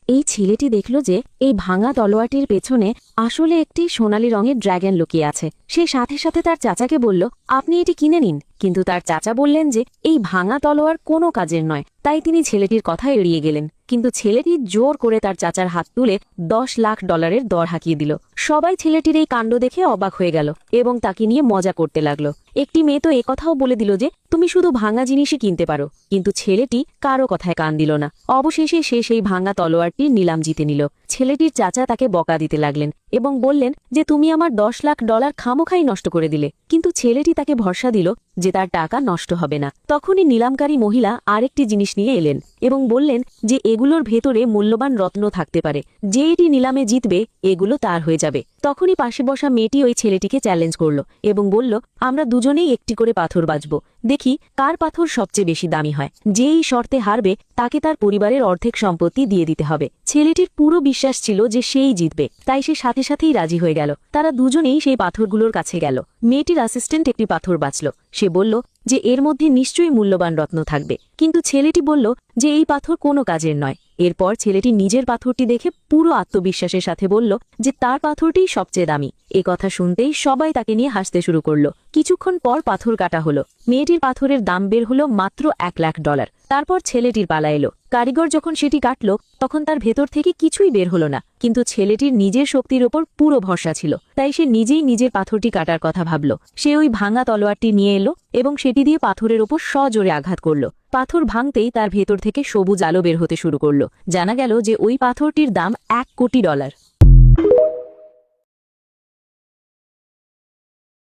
এই ছেলেটি দেখল যে এই ভাঙা তলোয়ারটির পেছনে আসলে একটি সোনালী রঙের ড্র্যাগন লুকিয়ে আছে। সে সাথে সাথে তার চাচাকে বলল, আপনি এটি কিনে নিন। কিন্তু তার চাচা বললেন যে এই ভাঙা তলোয়ার কোনো কাজের নয়, তাই তিনি ছেলেটির কথা এড়িয়ে গেলেন। কিন্তু ছেলেটি জোর করে তার চাচার হাত তুলে $10 লাখ দর হাঁকিয়ে দিল। সবাই ছেলেটির এই কাণ্ড দেখে অবাক হয়ে গেল এবং তাকে নিয়ে মজা করতে লাগলো। একটি মেয়ে তো একথাও বলে দিল যে তুমি শুধু ভাঙা জিনিসই কিনতে পারো, কিন্তু ছেলেটি কারো কথায় কান দিল না। অবশেষে সে সেই ভাঙা তলোয়ারটির নিলাম জিতে নিল। ছেলেটির চাচা তাকে বকা দিতে লাগলেন এবং বললেন যে তুমি আমার $10 লাখ খামোখাই নষ্ট করে দিলে। কিন্তু ছেলেটি তাকে ভরসা দিল যে তার টাকা নষ্ট হবে না। তখনই নিলামকারী মহিলা আরেকটি জিনিস নিয়ে এলেন এবং বললেন যে এগুলোর ভেতরে মূল্যবান রত্ন থাকতে পারে, যে এটি নিলামে জিতবে এগুলো তার হয়ে যাবে। তখনই পাশে বসা মেয়েটি ওই ছেলেটিকে চ্যালেঞ্জ করল এবং বলল, আমরা দুজনেই একটি করে পাথর বাজব, দেখি কার পাথর সবচেয়ে বেশি দামি হয়। যে এই শর্তে হারবে তাকে তার পরিবারের অর্ধেক সম্পত্তি দিয়ে দিতে হবে। ছেলেটির পুরো বিশ্বাস ছিল যে সেই জিতবে, তাই সে সাথে সাথেই রাজি হয়ে গেল। তারা দুজনেই সেই পাথরগুলোর কাছে গেল। মেয়েটির অ্যাসিস্ট্যান্ট একটি পাথর বাছল। সে বলল যে এর মধ্যে নিশ্চয়ই মূল্যবান রত্ন থাকবে, কিন্তু ছেলেটি বলল যে এই পাথর কোনো কাজের নয়। এরপর ছেলেটি নিজের পাথরটি দেখে পুরো আত্মবিশ্বাসের সাথে বলল যে তার পাথরটিই সবচেয়ে দামি। এ কথা শুনতেই সবাই তাকে নিয়ে হাসতে শুরু করল। কিছুক্ষণ পর পাথর কাটা হলো। মেয়েটির পাথরের দাম বের হলো মাত্র $1 লাখ। তারপর ছেলেটির পালা এলো। কারিগর যখন সেটি কাটল তখন তার ভেতর থেকে কিছুই বের হলো না, কিন্তু ছেলেটির নিজের শক্তির ওপর পুরো ভরসা ছিল, তাই সে নিজেই নিজের পাথরটি কাটার কথা ভাবল। সে ওই ভাঙা তলোয়ারটি নিয়ে এলো এবং সেটি দিয়ে পাথরের ওপর সজোরে আঘাত করল। পাথর ভাঙতেই তার ভেতর থেকে সবুজ আলো বের হতে শুরু করল। জানা গেল যে ওই পাথরটির দাম $1 কোটি।